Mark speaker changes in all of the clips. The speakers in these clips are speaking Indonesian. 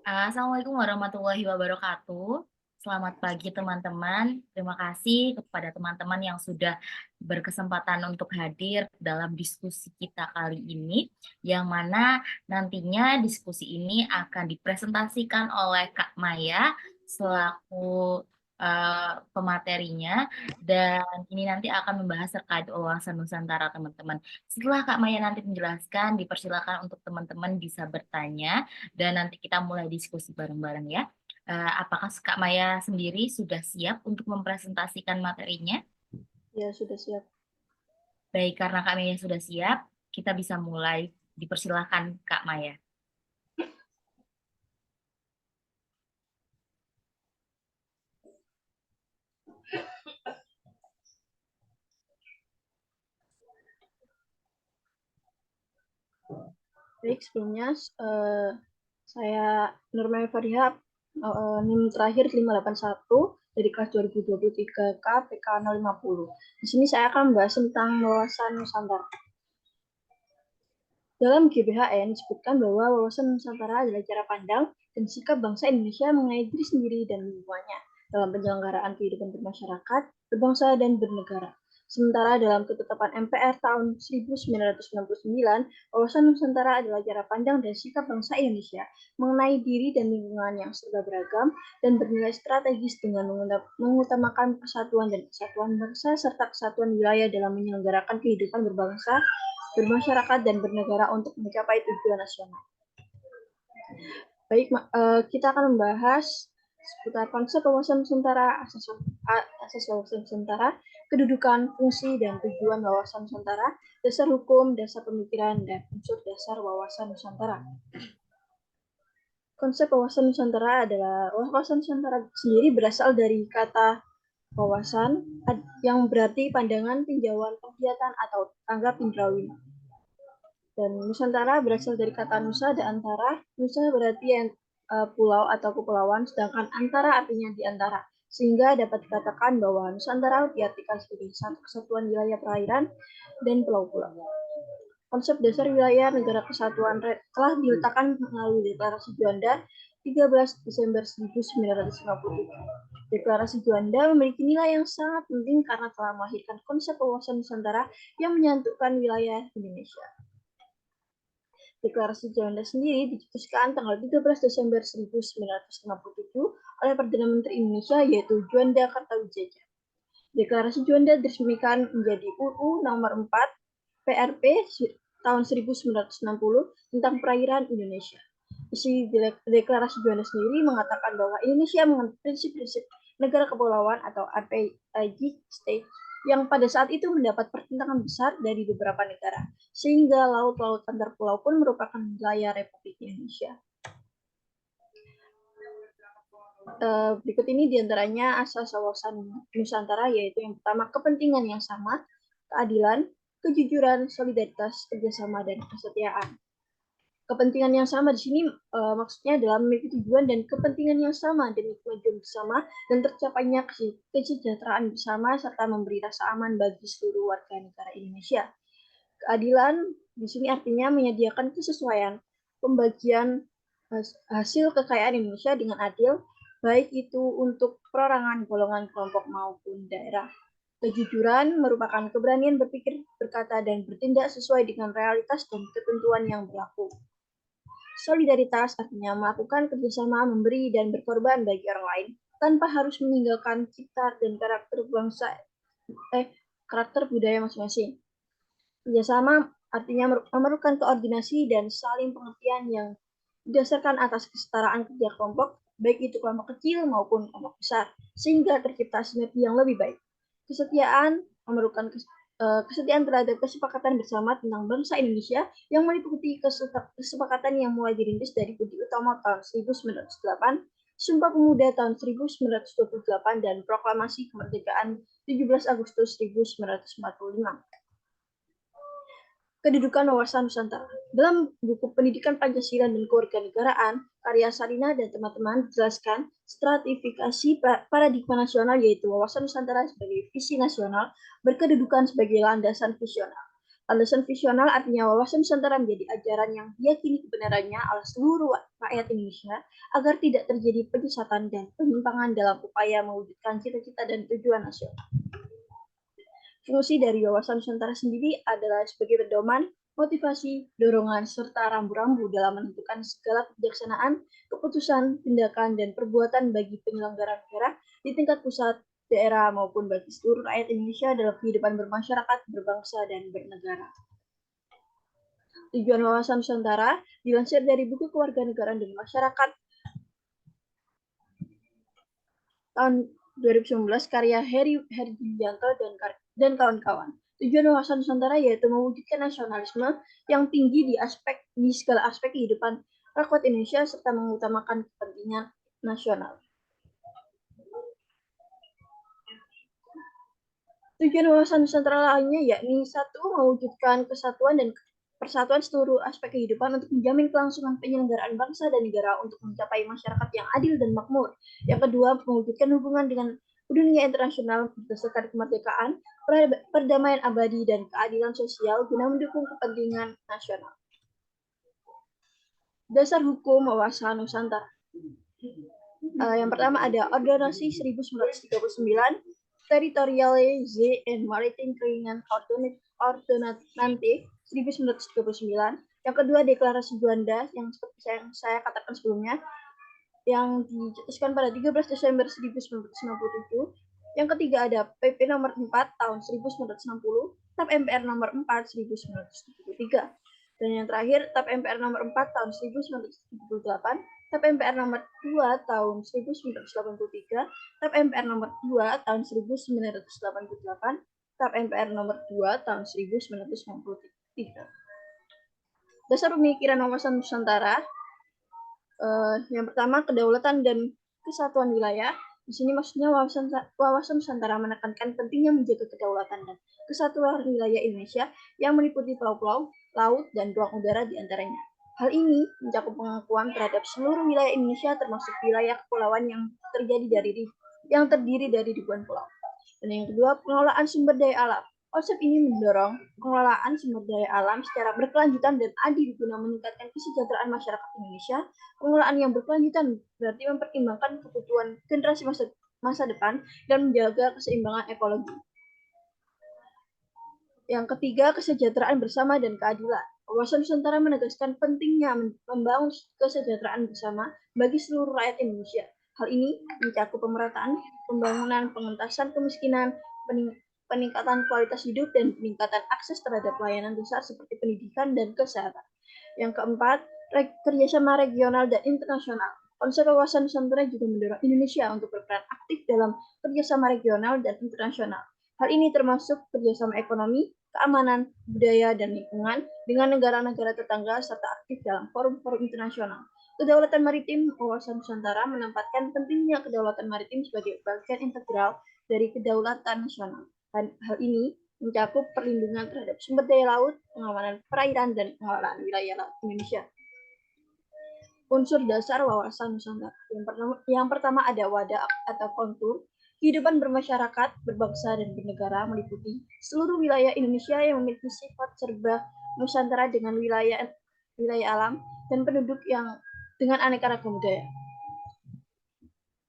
Speaker 1: Assalamualaikum warahmatullahi wabarakatuh. Selamat pagi teman-teman. Terima kasih kepada teman-teman yang sudah berkesempatan untuk hadir dalam diskusi kita kali ini, yang mana nantinya diskusi ini akan dipresentasikan oleh Kak Maya selaku pematerinya, dan ini nanti akan membahas terkait wawasan Nusantara teman-teman. Setelah Kak Maya nanti menjelaskan, dipersilakan untuk teman-teman bisa bertanya dan nanti kita mulai diskusi bareng-bareng ya. Apakah Kak Maya sendiri sudah siap untuk mempresentasikan materinya?
Speaker 2: Ya, sudah siap.
Speaker 1: Baik, karena Kak Maya sudah siap, kita bisa mulai. Dipersilahkan Kak Maya.
Speaker 2: Baik, sebelumnya saya Nurmaya Farihab, NIM terakhir 581 dari kelas 2023 KPK 050. Di sini saya akan membahas tentang wawasan Nusantara. Dalam GBHN disebutkan bahwa wawasan Nusantara adalah cara pandang dan sikap bangsa Indonesia mengenai diri sendiri dan lingkungannya dalam penyelenggaraan kehidupan bermasyarakat, berbangsa, dan bernegara. Sementara dalam ketetapan MPR tahun 1999, wawasan Nusantara adalah cara pandang dan sikap bangsa Indonesia mengenai diri dan lingkungan yang serba beragam dan bernilai strategis dengan mengutamakan persatuan dan kesatuan bangsa serta kesatuan wilayah dalam menyelenggarakan kehidupan berbangsa, bermasyarakat, dan bernegara untuk mencapai tujuan nasional. Baik, kita akan membahas seputar konsep wawasan Nusantara, asas wawasan Nusantara, kedudukan, fungsi, dan tujuan wawasan Nusantara, dasar hukum, dasar pemikiran, dan unsur dasar wawasan Nusantara. Konsep wawasan Nusantara adalah wawasan Nusantara sendiri berasal dari kata wawasan yang berarti pandangan, tinjauan, penglihatan, atau tanggap indrawina. Dan Nusantara berasal dari kata Nusa dan Antara. Nusa berarti yang pulau atau kepulauan, sedangkan Antara artinya di antara. Sehingga dapat dikatakan bahwa Nusantara diartikan sebagai satu kesatuan wilayah perairan dan pulau-pulau. Konsep dasar wilayah negara kesatuan telah diletakkan melalui Deklarasi Juanda 13 Desember 1957. Deklarasi Juanda memiliki nilai yang sangat penting karena telah melahirkan konsep wawasan Nusantara yang menyatukan wilayah Indonesia. Deklarasi Juanda sendiri dicetuskan tanggal 13 Desember 1957 oleh Perdana Menteri Indonesia yaitu Juanda Kartawijaya. Deklarasi Juanda diresmikan menjadi UU nomor 4 PRP tahun 1960 tentang perairan Indonesia. Isi deklarasi Juanda sendiri mengatakan bahwa Indonesia menganut prinsip-prinsip negara kepulauan atau RPIG state yang pada saat itu mendapat pertentangan besar dari beberapa negara, sehingga laut-laut antar pulau pun merupakan wilayah Republik Indonesia. Berikut ini diantaranya asas wawasan Nusantara, yaitu yang pertama kepentingan yang sama, keadilan, kejujuran, solidaritas, kerjasama, dan kesetiaan. Kepentingan yang sama di sini maksudnya adalah memiliki tujuan dan kepentingan yang sama demi kemajuan bersama dan tercapainya kesejahteraan bersama serta memberi rasa aman bagi seluruh warga negara Indonesia. Keadilan di sini artinya menyediakan kesesuaian pembagian hasil kekayaan Indonesia dengan adil, baik itu untuk perorangan, golongan, kelompok maupun daerah. Kejujuran merupakan keberanian berpikir, berkata, dan bertindak sesuai dengan realitas dan ketentuan yang berlaku. Solidaritas artinya melakukan kerjasama, memberi, dan berkorban bagi orang lain tanpa harus meninggalkan cipta dan karakter budaya masing-masing. Kerjasama artinya memerlukan koordinasi dan saling pengertian yang didasarkan atas kesetaraan kerja kelompok, baik itu kelompok kecil maupun kelompok besar, sehingga tercipta sinergi yang lebih baik. Kesetiaan memerlukan kesetiaan terhadap kesepakatan bersama tentang bangsa Indonesia yang meliputi kesepakatan yang mulai dirintis dari Budi Utomo tahun 1908, Sumpah Pemuda tahun 1928, dan Proklamasi Kemerdekaan 17 Agustus 1945. Kedudukan wawasan Nusantara. Dalam buku Pendidikan Pancasila dan Kewarganegaraan, karya Sarina dan teman-teman dijelaskan stratifikasi paradigma nasional, yaitu wawasan Nusantara sebagai visi nasional berkedudukan sebagai landasan visional. Alasan visional artinya wawasan Nusantara menjadi ajaran yang diyakini kebenarannya oleh seluruh rakyat Indonesia agar tidak terjadi penyesatan dan penyimpangan dalam upaya mewujudkan cita-cita dan tujuan nasional. Fungsi dari wawasan Nusantara sendiri adalah sebagai pedoman, motivasi, dorongan, serta rambu-rambu dalam menentukan segala kebijaksanaan, keputusan, tindakan, dan perbuatan bagi penyelenggara negara di tingkat pusat, daerah, maupun bagi seluruh rakyat Indonesia dalam kehidupan bermasyarakat, berbangsa, dan bernegara. Tujuan wawasan Nusantara dilansir dari buku Kewarganegaraan dan Masyarakat tahun 2019 karya Heri Herdianto dan kawan-kawan. Tujuan wawasan Nusantara yaitu mewujudkan nasionalisme yang tinggi di segala aspek kehidupan rakyat Indonesia serta mengutamakan kepentingan nasional. Tujuan wawasan Nusantara lainnya yakni satu, mewujudkan kesatuan dan persatuan seluruh aspek kehidupan untuk menjamin kelangsungan penyelenggaraan bangsa dan negara untuk mencapai masyarakat yang adil dan makmur. Yang kedua, mewujudkan hubungan dengan dunia internasional berdasarkan kemerdekaan, perdamaian abadi, dan keadilan sosial guna mendukung kepentingan nasional. Dasar hukum wawasan Nusantara. Yang pertama ada Ordonansi 1939, Territoriale and Maritime Keringan Ordonanti 1939. Yang kedua Deklarasi Juanda yang seperti yang saya katakan sebelumnya, yang dicetuskan pada 13 Desember 1997. Yang ketiga ada PP nomor 4 tahun 1960, TAP MPR nomor 4 1973. Dan yang terakhir TAP MPR nomor 4 tahun 1978, TAP MPR nomor 2 tahun 1983, TAP MPR nomor 2 tahun 1988, TAP MPR nomor 2 tahun 1993. Dasar pemikiran wawasan Nusantara. Yang pertama, kedaulatan dan kesatuan wilayah. Di sini maksudnya wawasan Nusantara menekankan pentingnya menjaga kedaulatan dan kesatuan wilayah Indonesia yang meliputi pulau-pulau, laut, dan ruang udara di antaranya. Hal ini mencakup pengakuan terhadap seluruh wilayah Indonesia termasuk wilayah kepulauan yang terdiri dari ribuan pulau. Dan yang kedua, pengelolaan sumber daya alam. Konsep ini mendorong pengelolaan sumber daya alam secara berkelanjutan dan adil guna meningkatkan kesejahteraan masyarakat Indonesia. Pengelolaan yang berkelanjutan berarti mempertimbangkan kebutuhan generasi masa depan dan menjaga keseimbangan ekologi. Yang ketiga, kesejahteraan bersama dan keadilan. Wawasan Nusantara menegaskan pentingnya membangun kesejahteraan bersama bagi seluruh rakyat Indonesia. Hal ini mencakup pemerataan, pembangunan, pengentasan kemiskinan, peningkatan kualitas hidup, dan peningkatan akses terhadap layanan dasar seperti pendidikan dan kesehatan. Yang keempat, kerjasama regional dan internasional. Konsep wawasan Nusantara juga mendorong Indonesia untuk berperan aktif dalam kerjasama regional dan internasional. Hal ini termasuk kerjasama ekonomi, keamanan, budaya, dan lingkungan dengan negara-negara tetangga serta aktif dalam forum-forum internasional. Kedaulatan maritim, wawasan Nusantara menempatkan pentingnya kedaulatan maritim sebagai bagian integral dari kedaulatan nasional. Dan hal ini mencakup perlindungan terhadap sumber daya laut, pengamanan perairan, dan pengelolaan wilayah laut Indonesia. Unsur dasar wawasan Nusantara. Yang pertama ada wadah atau kontur. Kehidupan bermasyarakat, berbangsa, dan bernegara meliputi seluruh wilayah Indonesia yang memiliki sifat serba Nusantara dengan wilayah alam dan penduduk yang dengan aneka ragam budaya.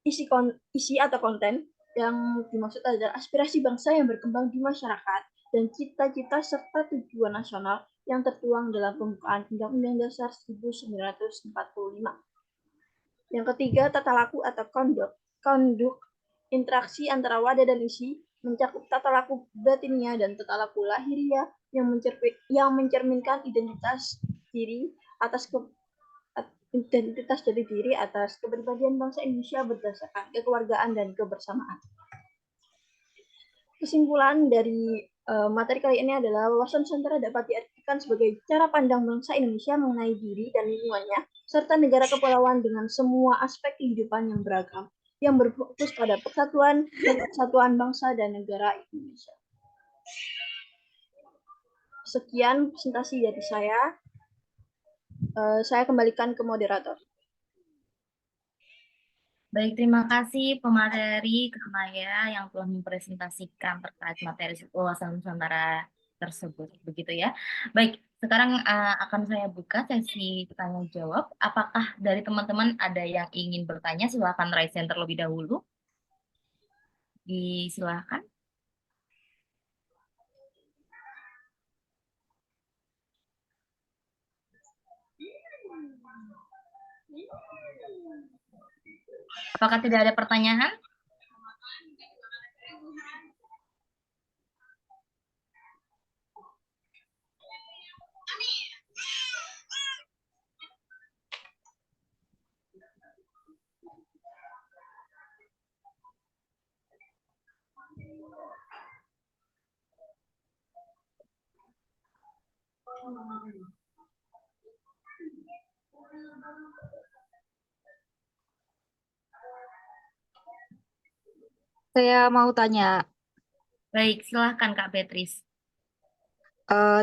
Speaker 2: Isi atau konten yang dimaksud adalah aspirasi bangsa yang berkembang di masyarakat dan cita-cita serta tujuan nasional yang tertuang dalam pembukaan Undang-Undang Dasar 1945. Yang ketiga, tata laku atau konduk. Interaksi antara wadah dan isi mencakup tata laku batinia dan tata laku lahiriah yang mencerminkan identitas diri atas kepribadian bangsa Indonesia berdasarkan kekeluargaan dan kebersamaan. Kesimpulan dari materi kali ini adalah wawasan Nusantara dapat diartikan sebagai cara pandang bangsa Indonesia mengenai diri dan lingkungannya, serta negara kepulauan dengan semua aspek kehidupan yang beragam, yang berfokus pada persatuan dan kesatuan bangsa dan negara Indonesia. Sekian presentasi dari saya. Saya kembalikan ke moderator.
Speaker 1: Baik, terima kasih pemateri Kak Maya yang telah mempresentasikan terkait materi wawasan Nusantara tersebut. Begitu ya. Baik, sekarang akan saya buka sesi tanya jawab. Apakah dari teman-teman ada yang ingin bertanya? Silakan raise hand terlebih dahulu. Disilahkan. Apakah tidak ada pertanyaan?
Speaker 3: Saya mau tanya,
Speaker 1: Baik, silahkan Kak Beatrice.
Speaker 3: eh,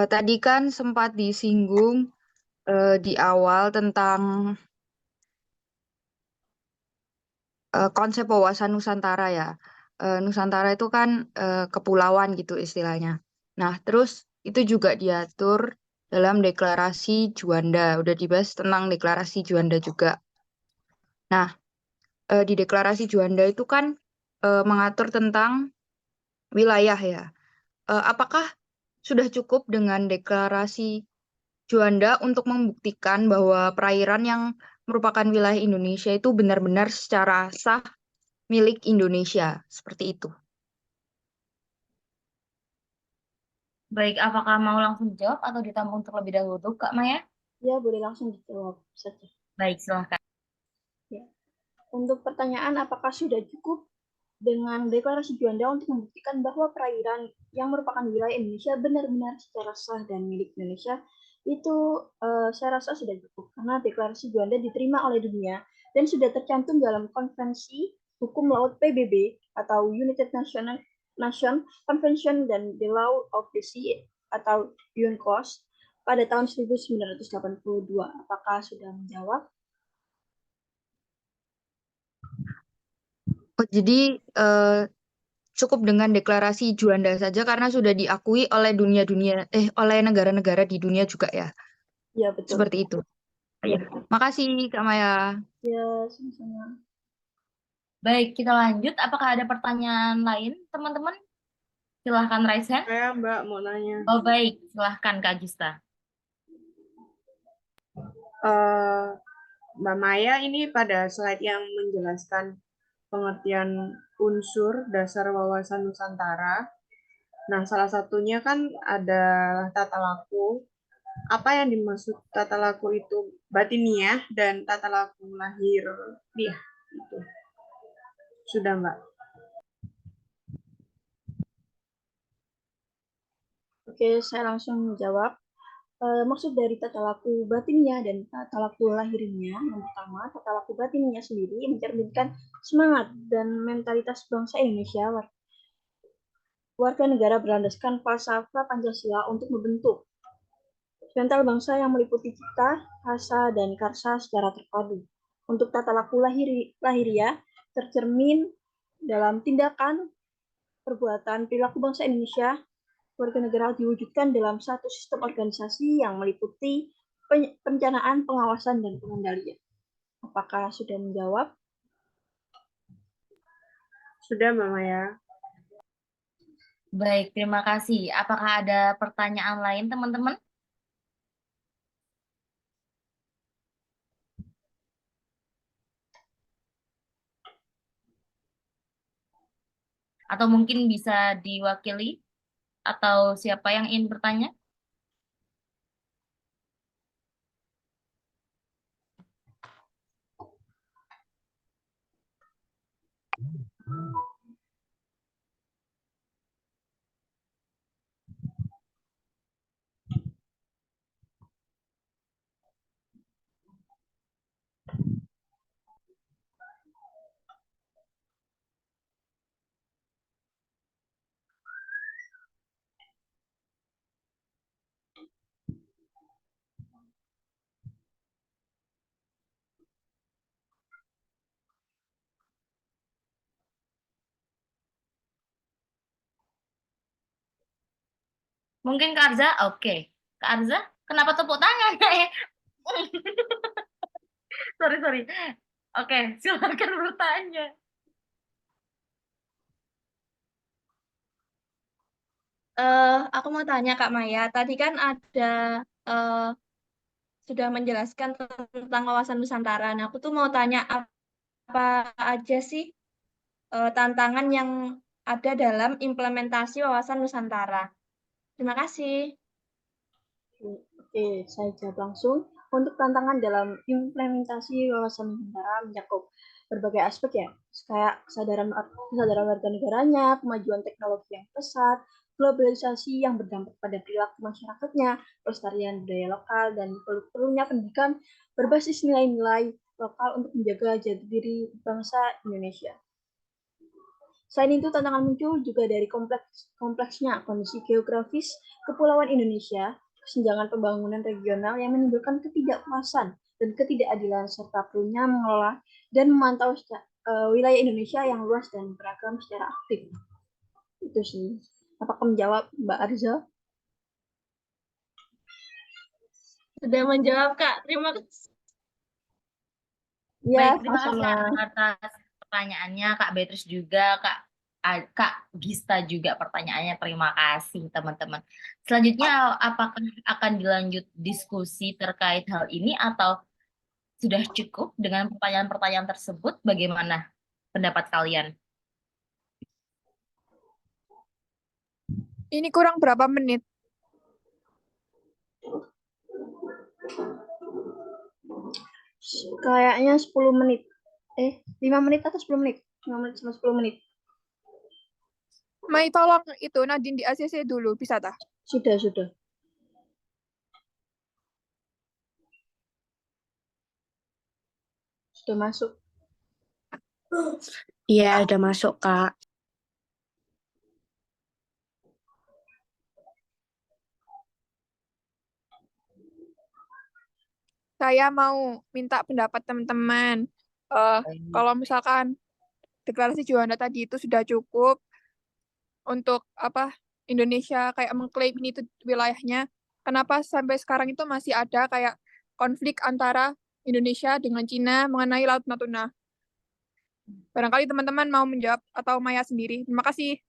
Speaker 3: tadi kan sempat disinggung di awal tentang konsep wawasan Nusantara ya. Nusantara itu kan kepulauan gitu istilahnya. Nah, terus itu juga diatur dalam deklarasi Juanda. Udah dibahas tentang deklarasi Juanda juga. Nah, di deklarasi Juanda itu kan mengatur tentang wilayah ya. Apakah sudah cukup dengan deklarasi Juanda untuk membuktikan bahwa perairan yang merupakan wilayah Indonesia itu benar-benar secara sah milik Indonesia, seperti itu?
Speaker 1: Baik, apakah mau langsung jawab atau ditampung terlebih dahulu, Kak Maya?
Speaker 2: Ya, boleh langsung dijawab saja.
Speaker 1: Baik, silahkan.
Speaker 2: Ya. Untuk pertanyaan apakah sudah cukup dengan deklarasi Juanda untuk membuktikan bahwa perairan yang merupakan wilayah Indonesia benar-benar secara sah dan milik Indonesia, itu saya rasa sudah cukup karena deklarasi Juanda diterima oleh dunia dan sudah tercantum dalam konvensi hukum laut PBB atau United Nation Convention dan the Law of the Sea atau UNCLOS pada tahun 1982. Apakah sudah menjawab?
Speaker 3: Oh, jadi cukup dengan deklarasi Juanda saja karena sudah diakui oleh oleh negara-negara di dunia juga ya.
Speaker 2: Ya, betul.
Speaker 3: Seperti itu.
Speaker 2: Ya,
Speaker 3: Ya. Makasih Kak Maya.
Speaker 2: ya, sama-sama.
Speaker 1: Baik, kita lanjut. Apakah ada pertanyaan lain, teman-teman? Silahkan raise hand.
Speaker 4: Saya Mbak mau nanya.
Speaker 1: Oh, baik. Silahkan Kak Gista.
Speaker 4: Eh, Mbak Maya ini pada slide yang menjelaskan pengertian unsur dasar wawasan Nusantara. Nah, salah satunya kan adalah tata laku. Apa yang dimaksud tata laku itu batiniah dan tata laku lahir? Iya, itu. Sudah, Mbak.
Speaker 2: Oke, saya langsung menjawab. Maksud dari tata laku batinnya dan tata laku lahirnya, yang pertama, tata laku batinnya sendiri mencerminkan semangat dan mentalitas bangsa Indonesia, warga negara berlandaskan falsafah Pancasila untuk membentuk mental bangsa yang meliputi cita, rasa, dan karsa secara terpadu. Untuk tata laku lahiriah tercermin dalam tindakan, perbuatan, perilaku bangsa Indonesia, warga negara diwujudkan dalam satu sistem organisasi yang meliputi perencanaan, pengawasan, dan pengendalian. Apakah sudah menjawab?
Speaker 4: Sudah, Mbak Maya.
Speaker 1: Baik, terima kasih. Apakah ada pertanyaan lain, teman-teman? Atau mungkin bisa diwakili? Atau siapa yang ingin bertanya? Mungkin Kak Arza, oke. Kak Arza, kenapa tepuk tangan? Sorry, sorry. Oke, silakan bertanya.
Speaker 5: Aku mau tanya Kak Maya, tadi kan ada eh, sudah menjelaskan tentang wawasan Nusantara. Nah, aku tuh mau tanya apa aja sih tantangan yang ada dalam implementasi wawasan Nusantara. Terima kasih.
Speaker 2: Oke, saya jawab langsung. Untuk tantangan dalam implementasi wawasan Nusantara mencakup berbagai aspek ya, kayak kesadaran warga negaranya, kemajuan teknologi yang pesat, globalisasi yang berdampak pada perilaku masyarakatnya, pelestarian budaya lokal, dan perlunya pendidikan berbasis nilai-nilai lokal untuk menjaga jati diri bangsa Indonesia. Selain itu, tantangan muncul juga dari kompleksnya kondisi geografis kepulauan Indonesia, kesenjangan pembangunan regional yang menimbulkan ketidakpuasan dan ketidakadilan, serta perlunya mengelola dan memantau wilayah Indonesia yang luas dan beragam secara aktif. Itu sih. Apakah menjawab Mbak Arza?
Speaker 5: Sudah menjawab Kak. Terima kasih.
Speaker 2: Ya,
Speaker 1: Baik, terima kasih
Speaker 2: sama-sama.
Speaker 1: atas pertanyaannya Kak Beatrice juga, Kak Gista juga pertanyaannya. Terima kasih teman-teman. Selanjutnya, apakah akan dilanjut diskusi terkait hal ini atau sudah cukup dengan pertanyaan-pertanyaan tersebut? Bagaimana pendapat kalian?
Speaker 6: Ini kurang berapa menit?
Speaker 2: Kayaknya 10 menit. 5 menit atau 10 menit? 5 menit sama 10 menit.
Speaker 6: Mai tolong itu Nadine di ACC dulu, bisa tah?
Speaker 2: Sudah, sudah. Sudah masuk.
Speaker 7: Iya, udah masuk, Kak.
Speaker 6: Saya mau minta pendapat teman-teman. Kalau misalkan deklarasi Juanda tadi itu sudah cukup untuk apa Indonesia kayak mengklaim ini itu wilayahnya, kenapa sampai sekarang itu masih ada kayak konflik antara Indonesia dengan Cina mengenai Laut Natuna? Barangkali teman-teman mau menjawab atau Maya sendiri. Terima kasih.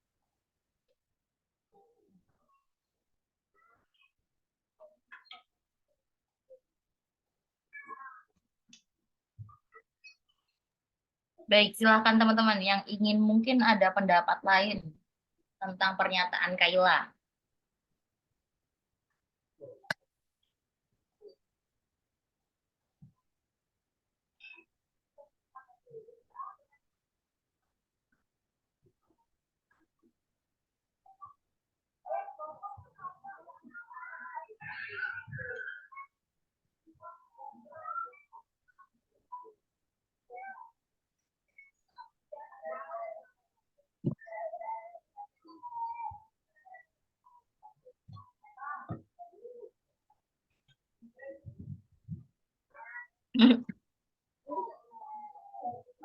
Speaker 1: Baik, silakan teman-teman yang ingin mungkin ada pendapat lain tentang pernyataan Kayla.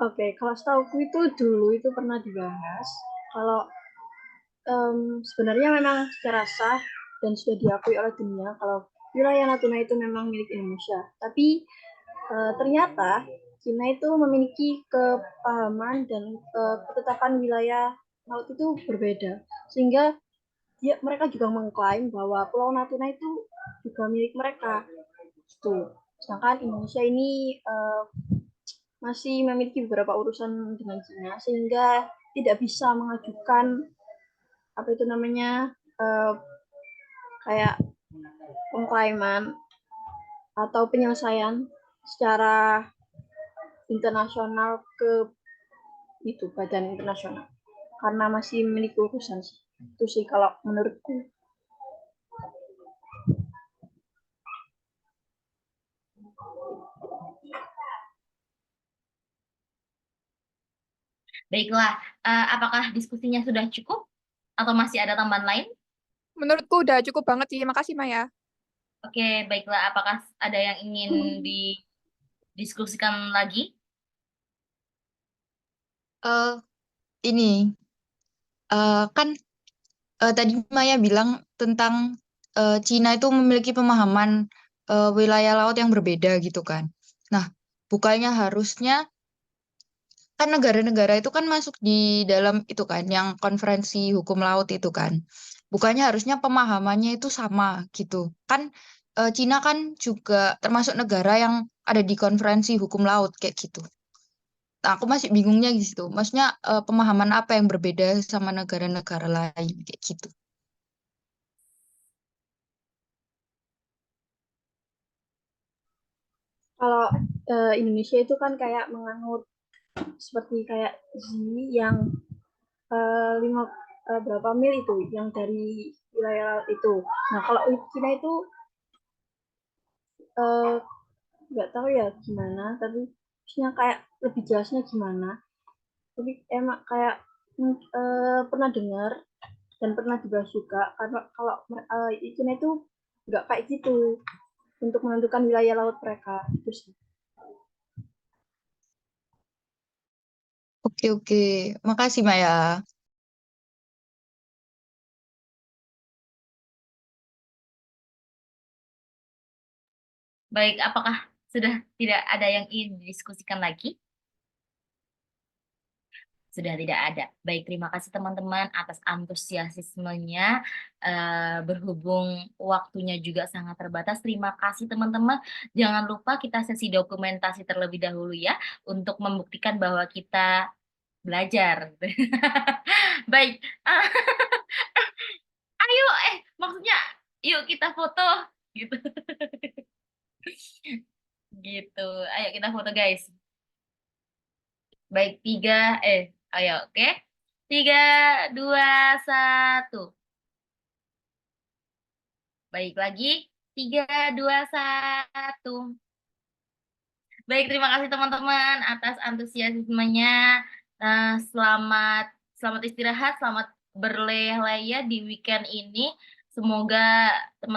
Speaker 2: Oke, kalau setahu itu dulu itu pernah dibahas. Kalau sebenarnya memang secara sah dan sudah diakui oleh dunia kalau wilayah Natuna itu memang milik Indonesia. Tapi ternyata Cina itu memiliki kepahaman dan ketetapan wilayah laut itu berbeda, sehingga mereka juga mengklaim bahwa Pulau Natuna itu juga milik mereka. Itu. Sedangkan Indonesia ini masih memiliki beberapa urusan dengan Cina, sehingga tidak bisa mengajukan apa itu namanya kayak pengklaiman atau penyelesaian secara internasional ke itu badan internasional karena masih memiliki urusan itu sih kalau menurutku.
Speaker 1: Baiklah, apakah diskusinya sudah cukup atau masih ada tambahan lain?
Speaker 6: Menurutku udah cukup banget sih. Makasih Maya.
Speaker 1: Oke, baiklah. Apakah ada yang ingin didiskusikan lagi?
Speaker 3: Ini kan tadi Maya bilang tentang Cina itu memiliki pemahaman wilayah laut yang berbeda gitu kan. Nah, bukannya harusnya kan negara-negara itu kan masuk di dalam itu kan yang konferensi hukum laut itu kan. Bukannya harusnya pemahamannya itu sama gitu. Kan Cina kan juga termasuk negara yang ada di konferensi hukum laut kayak gitu. Nah, aku masih bingungnya gitu. Maksudnya pemahaman apa yang berbeda sama negara-negara lain kayak gitu.
Speaker 2: Kalau Indonesia itu kan kayak menganut seperti kayak yang lima berapa mil itu yang dari wilayah laut itu. Nah, kalau Cina itu eh, nggak tahu ya gimana, tapi maksudnya kayak lebih jelasnya gimana. Tapi emang kayak pernah dengar dan pernah dibahas juga karena kalau Cina itu nggak kayak gitu untuk menentukan wilayah laut mereka itu sih.
Speaker 3: Oke, oke. Makasih, Maya.
Speaker 1: Baik, apakah sudah tidak ada yang ingin didiskusikan lagi? Sudah tidak ada. Baik, terima kasih teman-teman atas antusiasismenya. Berhubung waktunya juga sangat terbatas, terima kasih teman-teman. Jangan lupa kita sesi dokumentasi terlebih dahulu ya, untuk membuktikan bahwa kita belajar. Baik, ayo, maksudnya, yuk kita foto, gitu. Gitu, ayo kita foto guys. Baik, ayo, oke. 3, 2, 1. Baik lagi, 3, 2, 1. Baik, terima kasih teman-teman atas antusiasmenya. Selamat istirahat, selamat berleleh-leyeh di weekend ini. Semoga teman